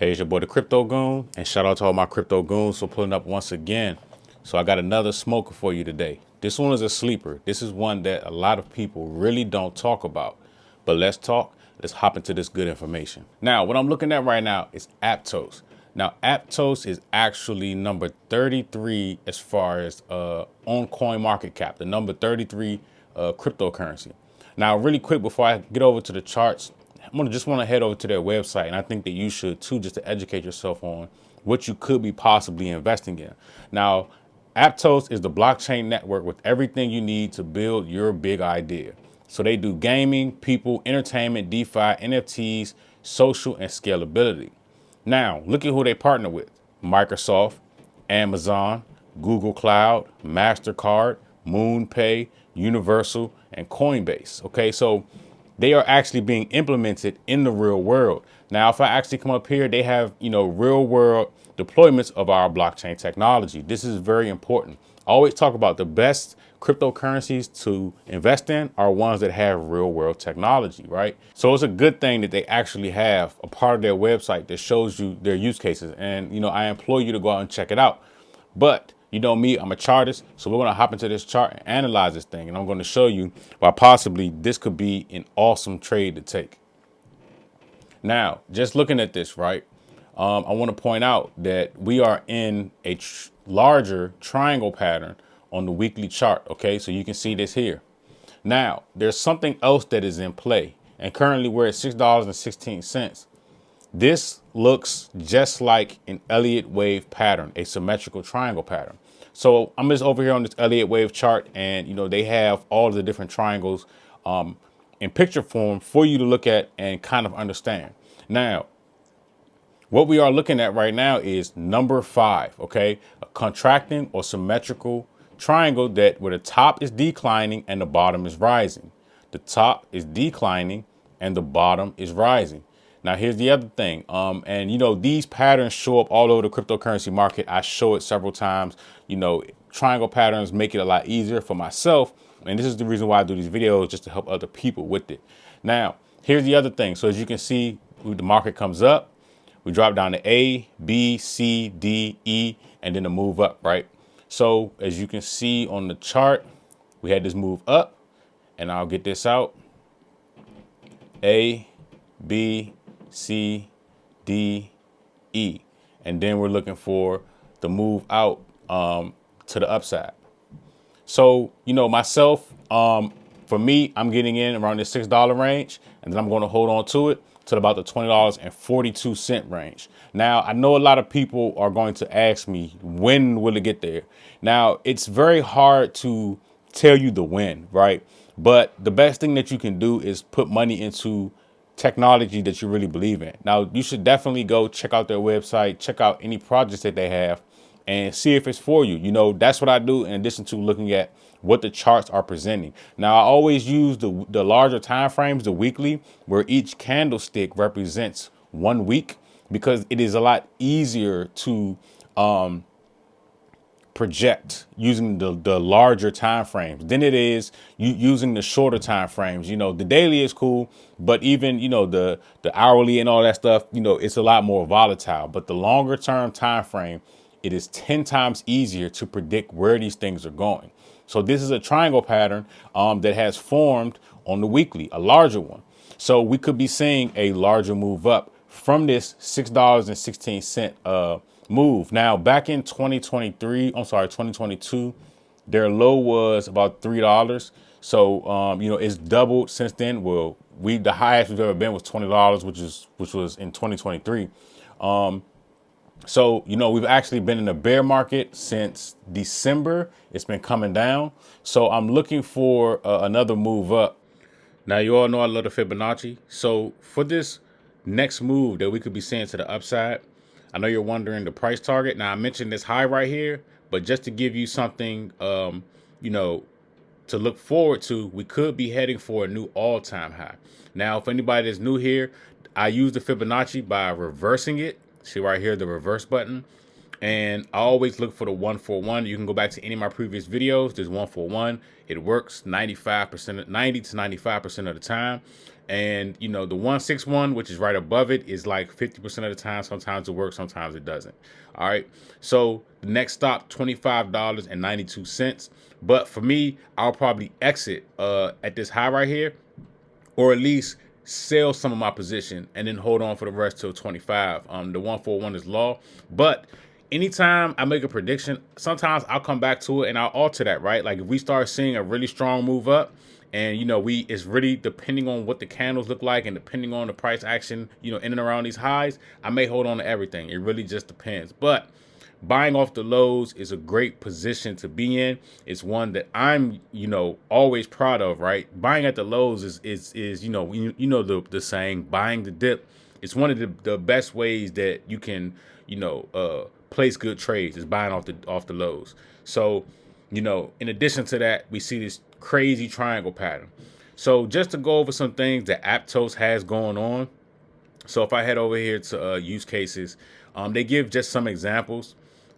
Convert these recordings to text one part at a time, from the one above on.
Hey, it's your boy, the Crypto Goon, and shout out to all my crypto goons for pulling up once again. So I got another smoker for you today. This one is a sleeper. This is one that a lot of people really don't talk about. But let's talk. Let's hop into this good information. Now, what I'm looking at right now is Aptos. Now, Aptos is actually number 33 as far as on coin market cap, the number 33 cryptocurrency. Now, really quick before I get over to the charts, just want to head over to their website, and I think that you should too, just to educate yourself on what you could be possibly investing in. Now, Aptos is the blockchain network with everything you need to build your big idea. So they do gaming, people, entertainment, DeFi, NFTs, social, and scalability. Now, look at who they partner with: Microsoft, Amazon, Google Cloud, MasterCard, MoonPay, Universal, and Coinbase. Okay, so they are actually being implemented in the real world. Now, if I actually come up here, they have, real world deployments of our blockchain technology. This is very important. I always talk about the best cryptocurrencies to invest in are ones that have real world technology, right? So it's a good thing that they actually have a part of their website that shows you their use cases. And, I implore you to go out and check it out. But you know me, I'm a chartist, so we're going to hop into this chart and analyze this thing. And I'm going to show you why possibly this could be an awesome trade to take. Now, just looking at this, right, I want to point out that we are in a larger triangle pattern on the weekly chart. OK, so you can see this here. Now, there's something else that is in play. And currently we're at $6.16. This looks just like an Elliott wave pattern, a symmetrical triangle pattern. So I'm just over here on this Elliott wave chart, and they have all of the different triangles in picture form for you to look at and kind of understand. Now, what we are looking at right now is number 5, okay? A contracting or symmetrical triangle that where the top is declining and the bottom is rising. The top is declining and the bottom is rising. Now, here's the other thing. These patterns show up all over the cryptocurrency market. I show it several times. Triangle patterns make it a lot easier for myself. And this is the reason why I do these videos, just to help other people with it. Now, here's the other thing. So as you can see, the market comes up. We drop down to A, B, C, D, E, and then a move up, right? So as you can see on the chart, we had this move up, and I'll get this out. A, B, C, D, E. And then we're looking for the move out to the upside. So, myself, for me, I'm getting in around this $6 range, and then I'm going to hold on to it to about the $20.42 range. Now, I know a lot of people are going to ask me, when will it get there? Now, it's very hard to tell you the when, right? But the best thing that you can do is put money into technology that you really believe in. Now, you should definitely go check out their website, check out any projects that they have, and see if it's for you. That's what I do in addition to looking at what the charts are presenting. Now, I always use the larger time frames, the weekly, where each candlestick represents 1 week, because it is a lot easier to project using the larger time frames than it is using the shorter time frames. The daily is cool, but even the hourly and all that stuff, it's a lot more volatile. But the longer term time frame, it is 10 times easier to predict where these things are going. So this is a triangle pattern that has formed on the weekly, a larger one. So we could be seeing a larger move up from this $6.16 move. Now, back in 2022, their low was about $3. So, it's doubled since then. Well, the highest we've ever been was $20, which was in 2023. So, we've actually been in a bear market since December. It's been coming down. So I'm looking for another move up. Now, you all know I love the Fibonacci. So for this next move that we could be seeing to the upside, I know you're wondering the price target. Now, I mentioned this high right here, but just to give you something, to look forward to, we could be heading for a new all-time high. Now, if anybody is new here, I use the Fibonacci by reversing it. See right here, the reverse button. And I always look for the 141. You can go back to any of my previous videos. There's 141. It works 95%, 90 to 95% of the time. And you know, the 161, which is right above it, is like 50% of the time. Sometimes it works, sometimes it doesn't. All right. So the next stop, $25.92. But for me, I'll probably exit at this high right here, or at least sell some of my position and then hold on for the rest till 25. The 141 is law, but anytime I make a prediction, sometimes I'll come back to it and I'll alter that, right? Like if we start seeing a really strong move up, and you know, it's really depending on what the candles look like and depending on the price action, you know, in and around these highs, I may hold on to everything. It really just depends. But buying off the lows is a great position to be in. It's one that I'm, you know, always proud of, right? Buying at the lows is you know, the saying, buying the dip. It's one of the best ways that you can, you know, place good trades, is buying off the lows. So, you know, in addition to that, we see this crazy triangle pattern. So just to go over some things that Aptos has going on. So if I head over here to use cases, they give just some examples,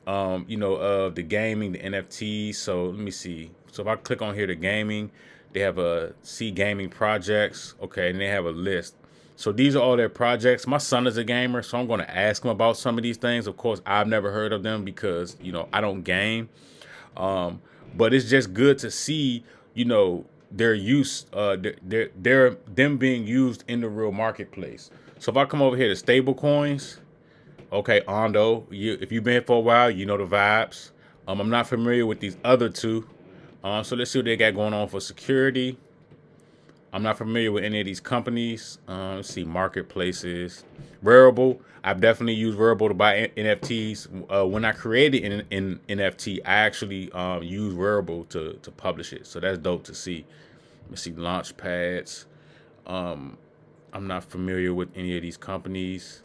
you know, of the gaming, the NFTs. So let me see. So if I click on here, the gaming, they have a C gaming projects. Okay, and they have a list. So these are all their projects. My son is a gamer, so I'm going to ask him about some of these things. Of course, I've never heard of them because, you know, I don't game. But it's just good to see, you know, their use, them being used in the real marketplace. So if I come over here to stable coins, okay, Ondo, if you've been here for a while, you know the vibes. I'm not familiar with these other two. So let's see what they got going on for security. I'm not familiar with any of these companies. Let's see, marketplaces. Wearable. I've definitely used Wearable to buy NFTs. When I created an NFT, I actually used Wearable to publish it. So that's dope to see. Let's see, launch pads. I'm not familiar with any of these companies.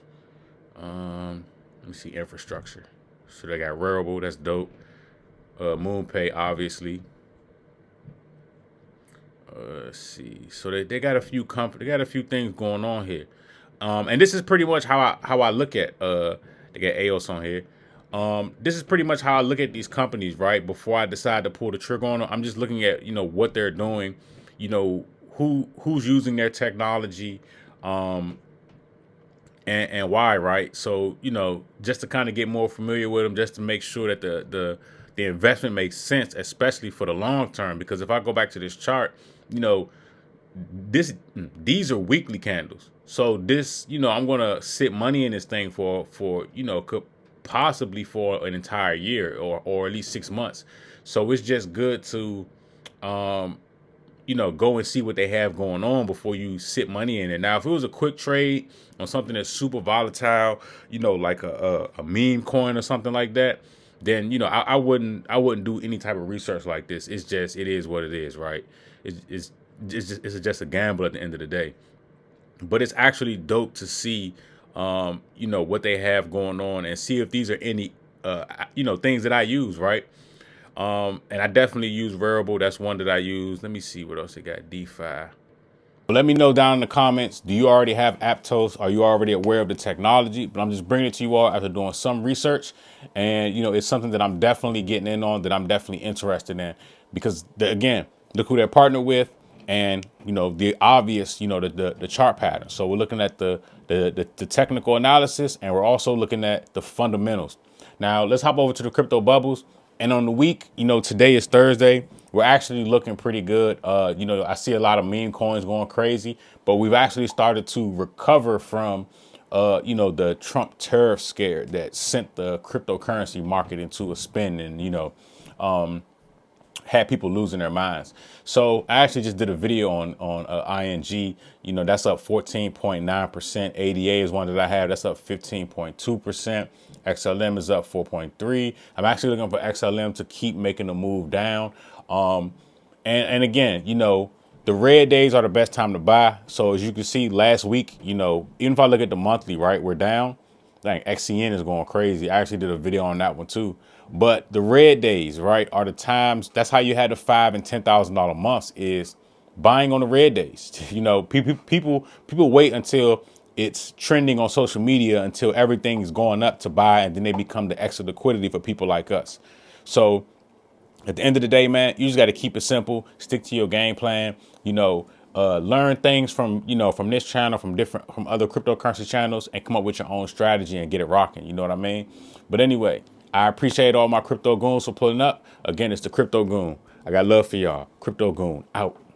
Let me see, infrastructure. So they got Wearable. That's dope. MoonPay, obviously. Let's see. So they got a few they got a few things going on here, and this is pretty much how I look at they got AOS on here. This is pretty much how I look at these companies, right? Before I decide to pull the trigger on them, I'm just looking at, you know, what they're doing, you know, who's using their technology, and why, right? So, you know, just to kind of get more familiar with them, just to make sure that the investment makes sense, especially for the long term. Because if I go back to this chart, you know, these are weekly candles. So this, you know, I'm gonna sit money in this thing for you know, could possibly for an entire year or at least 6 months. So it's just good to you know, go and see what they have going on before you sit money in it. Now, if it was a quick trade on something that's super volatile, you know, like a meme coin or something like that, then, you know, I wouldn't do any type of research like this. It's just, it is what it is, right? It's just a gamble at the end of the day. But it's actually dope to see, you know, what they have going on and see if these are any, you know, things that I use, right? And I definitely use Variable. That's one that I use. Let me see what else they got. DeFi. Let me know down in the comments. Do you already have Aptos? Are you already aware of the technology? But I'm just bringing it to you all after doing some research. And, you know, it's something that I'm definitely getting in on, that I'm definitely interested in. Because, again, look who they're partnered with. And, you know, the obvious, you know, the chart pattern. So we're looking at the technical analysis, and we're also looking at the fundamentals. Now, let's hop over to the crypto bubbles. And on the week, you know, today is Thursday. We're actually looking pretty good. You know, I see a lot of meme coins going crazy, but we've actually started to recover from, you know, the Trump tariff scare that sent the cryptocurrency market into a spin and, you know, had people losing their minds. So I actually just did a video on ING. You know, that's up 14.9%. ADA is one that I have. That's up 15.2%. XLM is up 4.3. I'm actually looking for XLM to keep making a move down. And again, you know, the red days are the best time to buy. So as you can see last week, you know, even if I look at the monthly, right, we're down. Like XCN is going crazy. I actually did a video on that one too. But the red days, right, are the times. That's how you had the $5,000 and $10,000 months, is buying on the red days. You know, people wait until it's trending on social media until everything's going up to buy, and then they become the extra liquidity for people like us. So at the end of the day, man, you just got to keep it simple, stick to your game plan, learn things from, from this channel, from other cryptocurrency channels, and come up with your own strategy and get it rocking. You know what I mean? But anyway, I appreciate all my crypto goons for pulling up. Again, it's the Crypto Goon. I got love for y'all. Crypto Goon out.